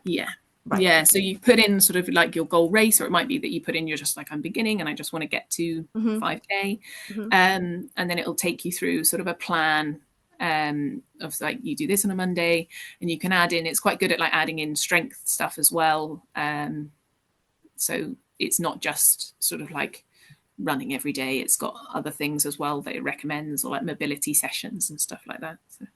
[SPEAKER 3] Yeah.
[SPEAKER 1] Right.
[SPEAKER 3] Yeah. So you put in sort of like your goal race, or it might be that you put in, you're just like, I'm beginning and I just want to get to 5K. And then it'll take you through sort of a plan of like, you do this on a Monday, and you can add in, it's quite good at like adding in strength stuff as well. So it's not just sort of like running every day. It's got other things as well that it recommends, or like mobility sessions and stuff like that. So.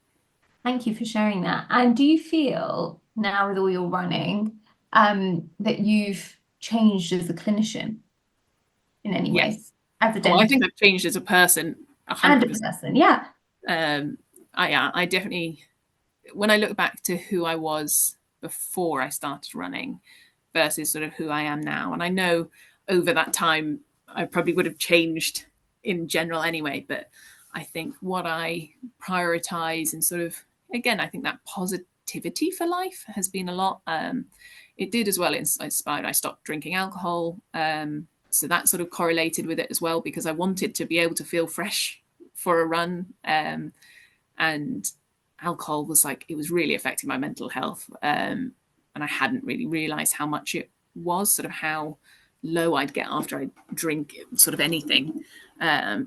[SPEAKER 4] Thank you for sharing that. And do you feel now with all your running, that you've changed as a clinician in any
[SPEAKER 3] Yes.
[SPEAKER 4] ways, as a
[SPEAKER 3] Well, I
[SPEAKER 4] dentist
[SPEAKER 3] think I've changed as a person
[SPEAKER 4] and a
[SPEAKER 3] 100%.
[SPEAKER 4] person? Yeah.
[SPEAKER 3] I definitely, when I look back to who I was before I started running versus sort of who I am now, and I know over that time I probably would have changed in general anyway, but I think what I prioritize and sort of, again, I think that positivity for life has been a lot. It did as well. It inspired. I stopped drinking alcohol. So that sort of correlated with it as well, because I wanted to be able to feel fresh for a run. And alcohol was like, it was really affecting my mental health. And I hadn't really realized how much it was, sort of how low I'd get after I drink sort of anything.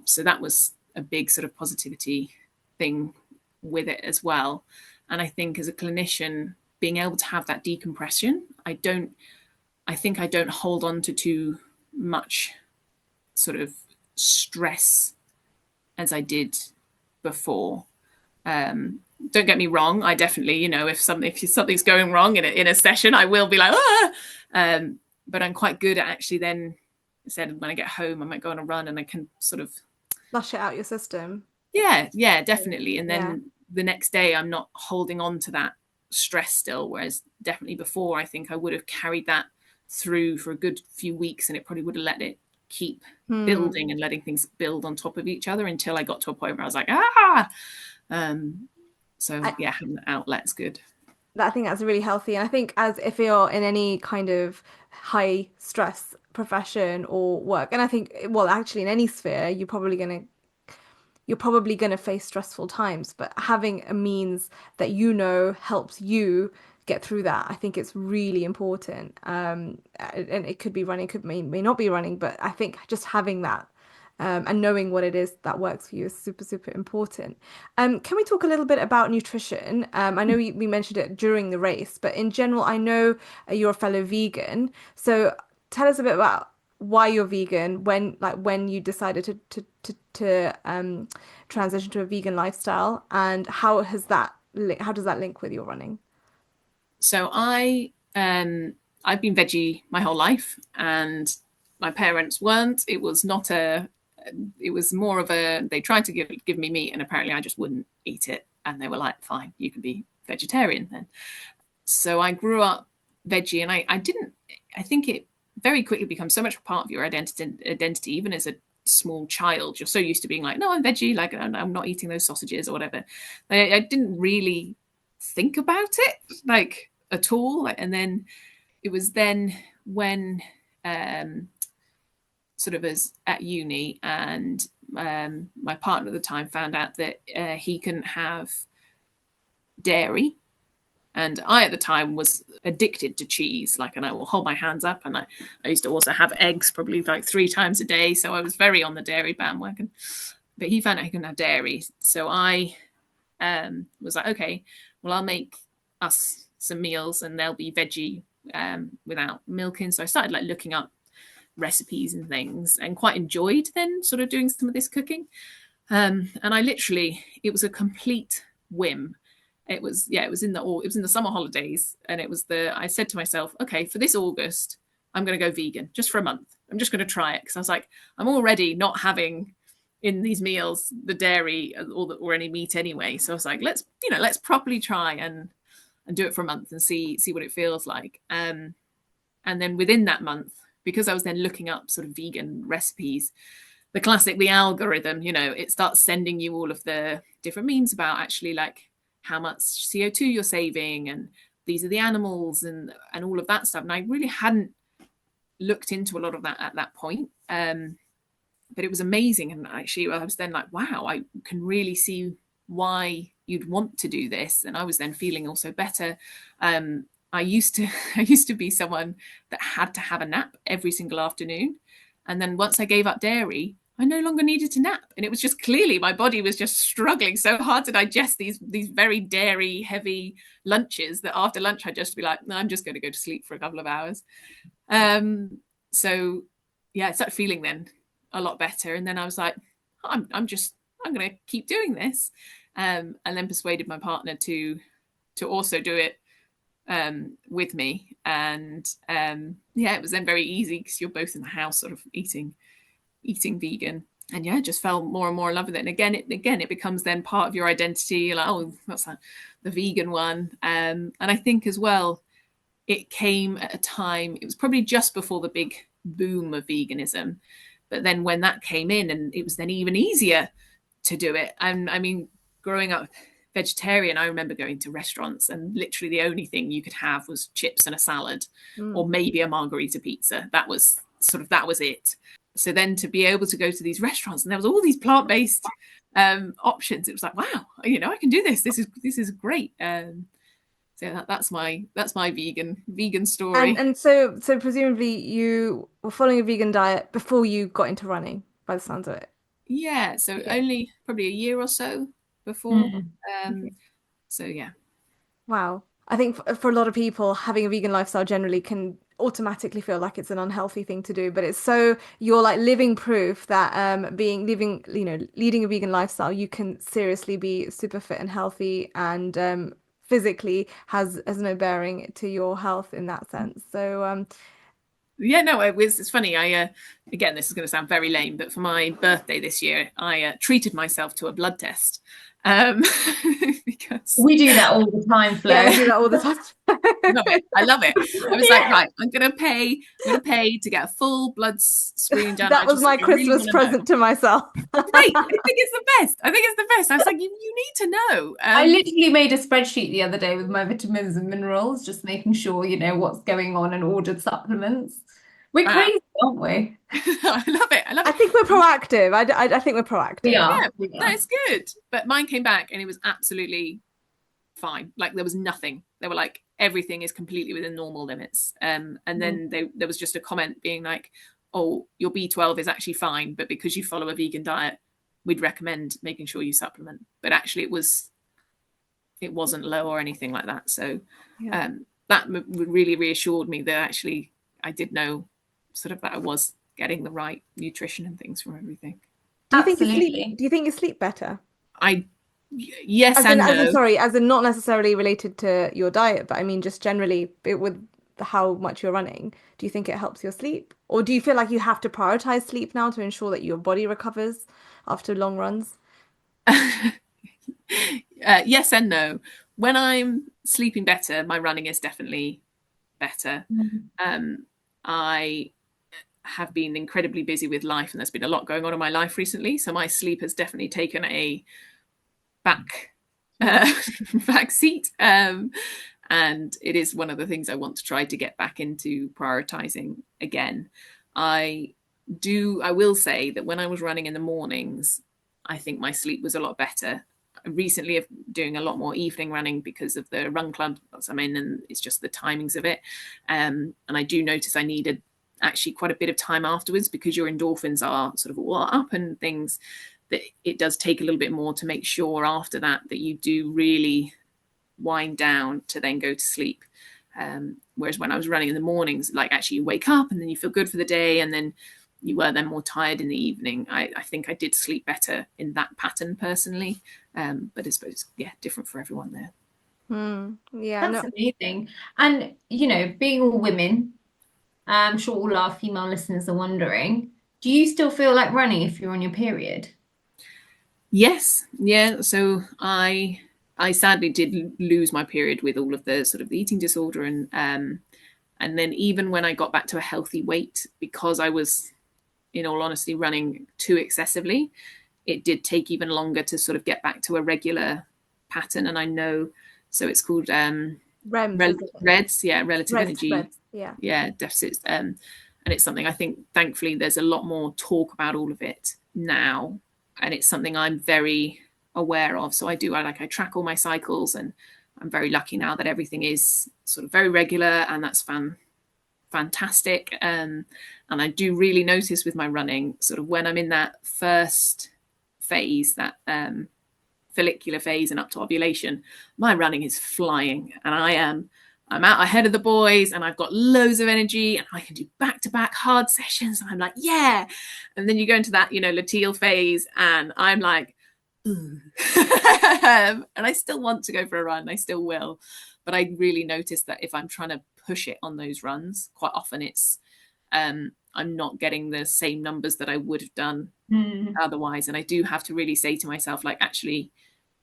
[SPEAKER 3] So that was a big sort of positivity thing with it as well. And I think as a clinician, being able to have that decompression, I think I don't hold on to too much sort of stress as I did before. Don't get me wrong, I definitely, if something's going wrong in a session, I will be like, but I'm quite good at actually then, instead, when I get home, I might go on a run and I can sort of
[SPEAKER 1] Flush it out your system.
[SPEAKER 3] yeah, definitely. And then
[SPEAKER 1] Yeah.
[SPEAKER 3] the next day I'm not holding on to that stress still, whereas definitely before, I think I would have carried that through for a good few weeks, and it probably would have let it keep building and letting things build on top of each other until I got to a point where I was like, so yeah, having the outlet's good.
[SPEAKER 1] I think that's really healthy. And I think as if you're in any kind of high stress profession or work, and I think, well, actually in any sphere, you're probably going to face stressful times, but having a means that helps you get through that, I think it's really important. And it could be running, may not be running, but I think just having that and knowing what it is that works for you is super, super important. Can we talk a little bit about nutrition? I know we mentioned it during the race, but in general, I know you're a fellow vegan. So tell us a bit about why you're vegan, when you decided to transition to a vegan lifestyle, and how does that link with your running?
[SPEAKER 3] So I've been veggie my whole life, and my parents weren't. It was not a. It was more of a. They tried to give me meat, and apparently I just wouldn't eat it, and they were like, "Fine, you can be vegetarian then." So I grew up veggie, and I didn't. I think it very quickly becomes so much a part of your identity, even as a small child. You're so used to being like, no, I'm veggie, like I'm not eating those sausages or whatever. I didn't really think about it like at all. And then it was then when sort of as at uni, and my partner at the time found out that he couldn't have dairy. And I, at the time, was addicted to cheese. Like, and I will hold my hands up. And I used to also have eggs probably like 3 times a day. So I was very on the dairy bandwagon. But he found out he couldn't have dairy. So I was like, okay, well, I'll make us some meals and they'll be veggie without milk in. So I started like looking up recipes and things, and quite enjoyed then sort of doing some of this cooking. And I literally, it was a complete whim. It was in the summer holidays, and I said to myself, okay, for this August, I'm going to go vegan just for a month. I'm just going to try it, because I was like, I'm already not having in these meals the dairy or any meat anyway. So I was like, let's properly try and do it for a month and see what it feels like. And then within that month, because I was then looking up sort of vegan recipes, the algorithm, it starts sending you all of the different memes about actually like how much CO2 you're saving, and these are the animals and all of that stuff. And I really hadn't looked into a lot of that at that point. But it was amazing. And actually, I was then like, wow, I can really see why you'd want to do this. And I was then feeling also better. I used to I used to be someone that had to have a nap every single afternoon. And then once I gave up dairy, I no longer needed to nap. And it was just clearly my body was just struggling so hard to digest these very dairy heavy lunches that after lunch I'd just be like, no, I'm just going to go to sleep for a couple of hours. So yeah, I started feeling then a lot better. And then I was like, I'm going to keep doing this. And then persuaded my partner to also do it with me. And yeah, it was then very easy because you're both in the house sort of eating vegan. And yeah, just fell more and more in love with it. And again, it becomes then part of your identity. You're like, oh, what's that? The vegan one. And I think as well, it came at a time, it was probably just before the big boom of veganism. But then when that came in, and it was then even easier to do it. And I mean, growing up vegetarian, I remember going to restaurants and literally the only thing you could have was chips and a salad, or maybe a margarita pizza. That was it. So then to be able to go to these restaurants and there was all these plant-based options, it was like, wow, I can do this. This is great. So that's my vegan story.
[SPEAKER 1] And so presumably you were following a vegan diet before you got into running, by the sounds of it.
[SPEAKER 3] Yeah, so
[SPEAKER 1] Okay.
[SPEAKER 3] only probably a year or so before.
[SPEAKER 1] Okay.
[SPEAKER 3] So yeah.
[SPEAKER 1] Wow. I think for a lot of people, having a vegan lifestyle generally can automatically feel like it's an unhealthy thing to do, but you're like living proof that leading a vegan lifestyle, you can seriously be super fit and healthy and physically has no bearing to your health in that sense. So
[SPEAKER 3] Yeah, no, it's funny. I again, this is going to sound very lame, but for my birthday this year, I treated myself to a blood test because
[SPEAKER 4] We do that all the time, Flo.
[SPEAKER 1] yeah, we do that all the time.
[SPEAKER 3] I love it. I was
[SPEAKER 4] Yeah.
[SPEAKER 3] like, right, I'm gonna pay to get a full blood screening done.
[SPEAKER 1] That was my
[SPEAKER 3] I really
[SPEAKER 1] Christmas
[SPEAKER 3] want to know.
[SPEAKER 1] present to myself.
[SPEAKER 3] Great, I think it's the best. I was like, you need to know.
[SPEAKER 4] I literally made a spreadsheet the other day with my vitamins and minerals, just making sure you know what's going on, and ordered supplements. We're
[SPEAKER 3] Wow.
[SPEAKER 4] crazy, aren't we?
[SPEAKER 3] I love it.
[SPEAKER 1] I think we're proactive. I think we're proactive.
[SPEAKER 4] We are.
[SPEAKER 3] Yeah,
[SPEAKER 4] We
[SPEAKER 3] no,
[SPEAKER 4] are.
[SPEAKER 3] it's good. But mine came back and it was absolutely fine. Like there was nothing. They were like, everything is completely within normal limits. And then there was just a comment being like, oh, your B12 is actually fine, but because you follow a vegan diet, we'd recommend making sure you supplement. But actually it wasn't low or anything like that. So
[SPEAKER 1] Yeah.
[SPEAKER 3] that really reassured me that actually I did know sort of that I was getting the right nutrition and things from everything.
[SPEAKER 1] Do you think
[SPEAKER 4] Absolutely.
[SPEAKER 1] you sleep better?
[SPEAKER 3] Yes
[SPEAKER 1] As
[SPEAKER 3] and
[SPEAKER 1] in,
[SPEAKER 3] no.
[SPEAKER 1] sorry, as in not necessarily related to your diet, but I mean just generally with how much you're running. Do you think it helps your sleep? Or do you feel like you have to prioritize sleep now to ensure that your body recovers after long runs?
[SPEAKER 3] Yes and no. When I'm sleeping better, my running is definitely better. I have been incredibly busy with life, and there's been a lot going on in my life recently. So my sleep has definitely taken a back seat, and it is one of the things I want to try to get back into prioritizing again. I will say that when I was running in the mornings, I think my sleep was a lot better. Recently I'm doing a lot more evening running because of the run club I'm in, and it's just the timings of it. And I do notice I needed actually quite a bit of time afterwards, because your endorphins are sort of all up and things, that it does take a little bit more to make sure after that you do really wind down to then go to sleep. Whereas when I was running in the mornings, like actually you wake up and then you feel good for the day, and then you were then more tired in the evening. I think I did sleep better in that pattern personally, but I suppose, yeah, different for everyone there.
[SPEAKER 1] Yeah,
[SPEAKER 4] That's
[SPEAKER 1] no.
[SPEAKER 4] amazing. And you know, being all women, I'm sure all our female listeners are wondering, do you still feel like running if you're on your period?
[SPEAKER 3] Yes, yeah. So I sadly did lose my period with all of the sort of the eating disorder, and then even when I got back to a healthy weight, because I was, in all honesty, running too excessively, it did take even longer to sort of get back to a regular pattern. And I know, so it's called
[SPEAKER 1] REMS, is it?
[SPEAKER 3] REDS, yeah, relative energy,
[SPEAKER 1] Reds, yeah.
[SPEAKER 3] yeah, deficits. And it's something I think, thankfully, there's a lot more talk about all of it now, and it's something I'm very aware of. So I track all my cycles, and I'm very lucky now that everything is sort of very regular, and that's fantastic. And I do really notice with my running, sort of when I'm in that first phase, that follicular phase and up to ovulation, my running is flying, and I'm out ahead of the boys, and I've got loads of energy, and I can do back-to-back hard sessions, and I'm like, yeah. And then you go into that, luteal phase, and I'm like, and I still want to go for a run. I still will. But I really notice that if I'm trying to push it on those runs, quite often I'm not getting the same numbers that I would have done otherwise. And I do have to really say to myself, like, actually,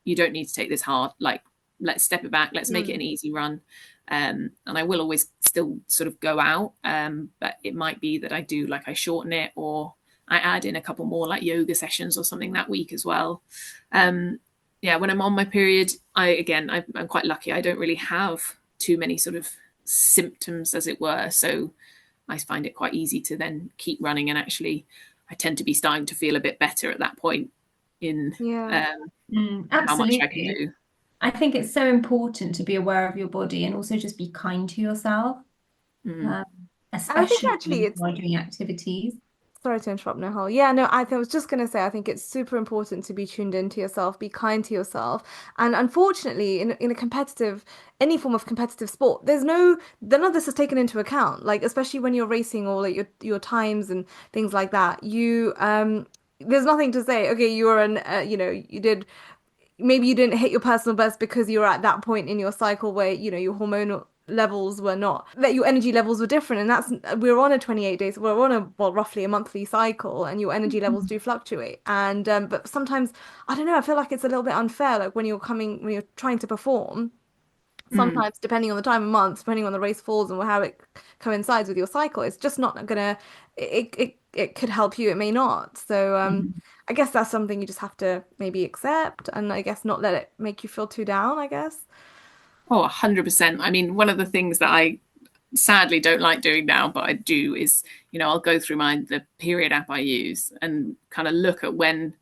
[SPEAKER 3] you don't need to take this hard. Like, let's step it back. Let's make it an easy run. And I will always still sort of go out. But it might be that I shorten it, or I add in a couple more like yoga sessions or something that week as well. When I'm on my period, I'm quite lucky. I don't really have too many sort of symptoms, as it were. So I find it quite easy to then keep running. And actually, I tend to be starting to feel a bit better at that point in how much I can do.
[SPEAKER 4] I think it's so important to be aware of your body and also just be kind to yourself, especially
[SPEAKER 1] actually
[SPEAKER 4] when you're doing activities.
[SPEAKER 1] Sorry to interrupt, Nihal. Yeah, no, I was just going to say, I think it's super important to be tuned into yourself, be kind to yourself. And unfortunately, in a competitive, any form of competitive sport, none of this is taken into account. Like, especially when you're racing, or like your times and things like that, there's nothing to say, okay, maybe you didn't hit your personal best because you were at that point in your cycle where, your hormonal levels were not, that your energy levels were different. And we're on a 28 days, we're on roughly a monthly cycle, and your energy levels do fluctuate. And but sometimes, I don't know, I feel like it's a little bit unfair, like when you're trying to perform, sometimes depending on the time of month, depending on the race falls and how it coincides with your cycle, it's just not gonna, it could help you, it may not. So I guess that's something you just have to maybe accept, and I guess not let it make you feel too down, I guess.
[SPEAKER 3] Oh, 100%. I mean, one of the things that I sadly don't like doing now, but I do, is, I'll go through the period app I use and kind of look at when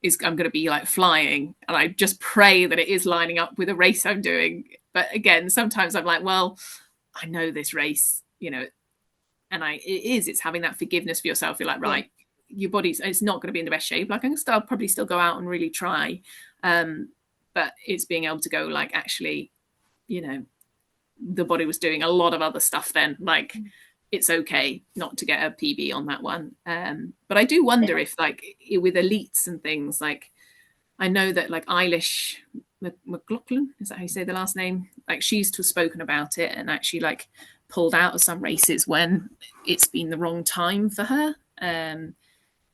[SPEAKER 3] I'm going to be like flying, and I just pray that it is lining up with a race I'm doing. But again, sometimes I'm like, well, I know this race, and it's having that forgiveness for yourself. You're like, right, your body's, it's not going to be in the best shape. Like, I'll probably still go out and really try. But it's being able to go, like, actually, the body was doing a lot of other stuff then. Like, it's okay not to get a PB on that one. But I do wonder if, like, with elites and things, like, I know that, like, Eilish McLaughlin, is that how you say the last name? Like, she's spoken about it, and actually, like, pulled out of some races when it's been the wrong time for her,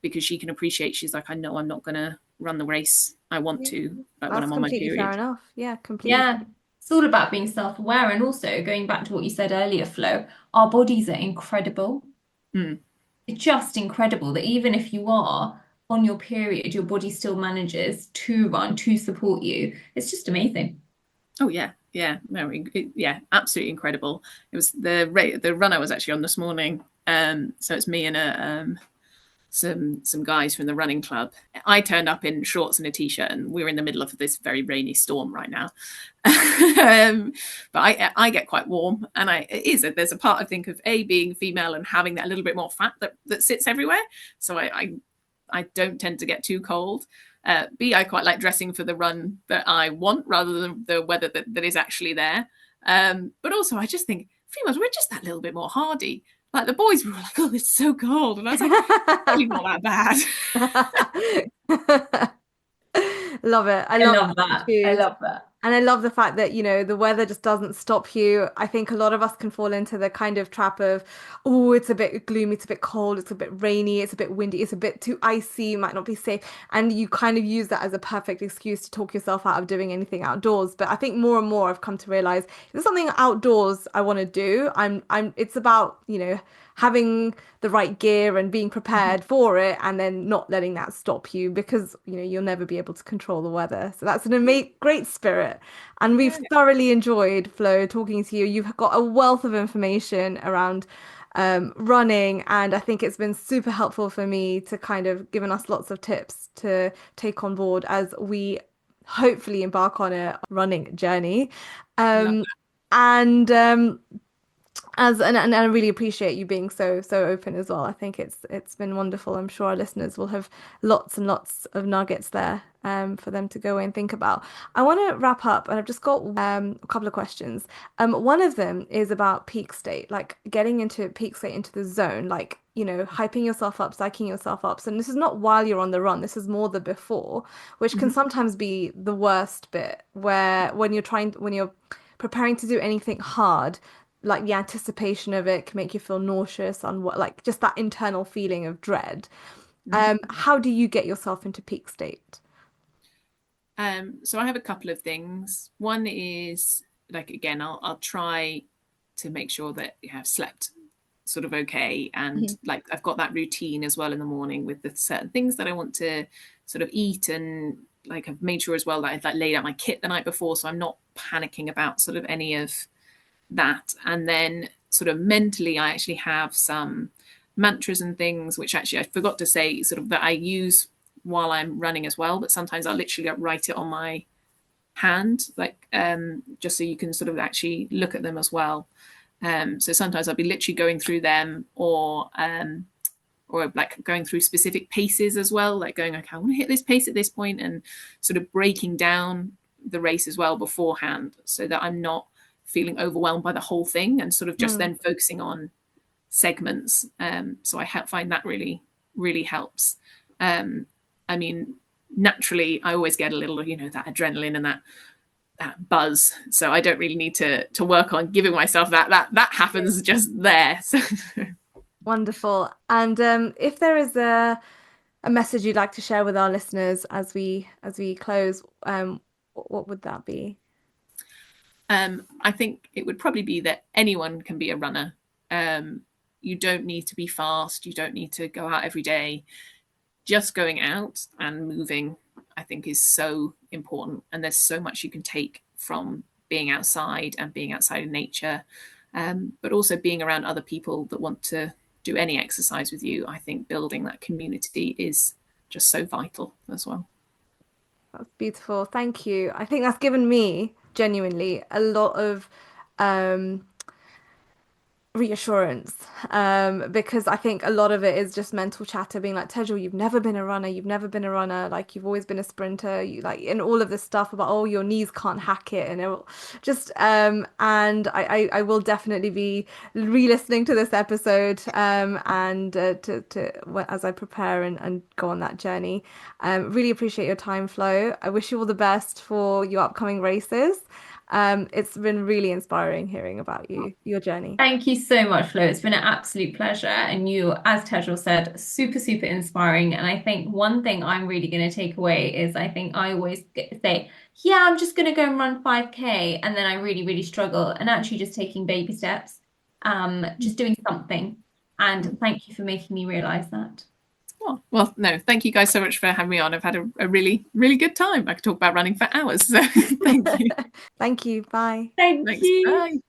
[SPEAKER 3] because she can appreciate, she's like, I know I'm not going to run the race I want to, like, when I'm on my period.
[SPEAKER 1] Fair enough. Yeah, completely.
[SPEAKER 4] Yeah, it's all about being self-aware, and also going back to what you said earlier, Flo, our bodies are incredible. It's just incredible that even if you are on your period, your body still manages to run, to support you. It's just amazing.
[SPEAKER 3] Oh yeah, no, absolutely incredible. It was the run I was actually on this morning. So it's me and some guys from the running club. I turned up in shorts and a t-shirt, and we're in the middle of this very rainy storm right now. But I get quite warm, and there's a part, I think, of being female and having that a little bit more fat that sits everywhere. So I don't tend to get too cold. I quite like dressing for the run that I want rather than the weather that is actually there. But also, I just think females, we're just that little bit more hardy. Like, the boys were like, oh, it's so cold. And I was like, it's really not that
[SPEAKER 1] bad. Love it.
[SPEAKER 4] I love that. I love that.
[SPEAKER 1] And I love the fact that, the weather just doesn't stop you. I think a lot of us can fall into the kind of trap of, oh, it's a bit gloomy, it's a bit cold, it's a bit rainy, it's a bit windy, it's a bit too icy, might not be safe. And you kind of use that as a perfect excuse to talk yourself out of doing anything outdoors. But I think more and more I've come to realize if there's something outdoors I want to do, it's about, having the right gear and being prepared for it, and then not letting that stop you, because you'll never be able to control the weather. So that's an great spirit, and we've thoroughly enjoyed, Flo, talking to you. You've got a wealth of information around running, and I think it's been super helpful for me to kind of given us lots of tips to take on board as we hopefully embark on a running journey.
[SPEAKER 3] Love
[SPEAKER 1] And and I really appreciate you being so open as well. I think it's been wonderful. I'm sure our listeners will have lots and lots of nuggets there for them to go and think about. I want to wrap up, and I've just got a couple of questions. One of them is about peak state, like getting into peak state, into the zone, like hyping yourself up, psyching yourself up. So this is not while you're on the run. This is more the before, which can
[SPEAKER 3] Mhm.
[SPEAKER 1] sometimes be the worst bit, where when you're preparing to do anything hard, like the anticipation of it can make you feel nauseous and what, like just that internal feeling of dread.
[SPEAKER 3] Mhm.
[SPEAKER 1] How do you get yourself into peak state?
[SPEAKER 3] So I have a couple of things. One is like, again, I'll try to make sure that you have slept sort of okay, and
[SPEAKER 1] Mhm.
[SPEAKER 3] like I've got that routine as well in the morning with the certain things that I want to sort of eat, and like I've made sure as well that I've like laid out my kit the night before, so I'm not panicking about sort of any of that. And then sort of mentally, I actually have some mantras and things which actually I forgot to say sort of that I use while I'm running as well, but sometimes I'll literally write it on my hand, like just so you can sort of actually look at them as well. So sometimes I'll be literally going through them, or like going through specific paces as well, like going, okay, I want to hit this pace at this point, and sort of breaking down the race as well beforehand, so that I'm not feeling overwhelmed by the whole thing, and sort of just
[SPEAKER 1] Mm.
[SPEAKER 3] then focusing on segments. So I find that really helps. Um, I mean, naturally, I always get a little, that adrenaline and that buzz. So I don't really need to work on giving myself that happens just there. So
[SPEAKER 1] Wonderful. And if there is a message you'd like to share with our listeners as we close, what would that be?
[SPEAKER 3] I think it would probably be that anyone can be a runner. You don't need to be fast. You don't need to go out every day. Just going out and moving, I think, is so important. And there's so much you can take from being outside and being outside in nature, but also being around other people that want to do any exercise with you. I think building that community is just so vital as well.
[SPEAKER 1] That's beautiful. Thank you. I think that's given me genuinely a lot of um reassurance, because I think a lot of it is just mental chatter being like, Tejal, you've never been a runner, like you've always been a sprinter, you like, and all of this stuff about, oh, your knees can't hack it, and it will just and I will definitely be re-listening to this episode, and as I prepare and go on that journey. Really appreciate your time, Flo. I wish you all the best for your upcoming races. It's been really inspiring hearing about your journey.
[SPEAKER 4] Thank you so much, Flo. It's been an absolute pleasure. And you, as Tejal said, super, super inspiring. And I think one thing I'm really going to take away is I think I always say, yeah, I'm just going to go and run 5K. And then I really, really struggle. And actually just taking baby steps, just doing something. And thank you for making me realize that.
[SPEAKER 3] Oh, well, no, thank you guys so much for having me on. I've had a really, really good time. I could talk about running for hours. So thank you.
[SPEAKER 1] Thank you. Bye.
[SPEAKER 4] Thank
[SPEAKER 3] Thanks.
[SPEAKER 4] you.
[SPEAKER 3] Bye.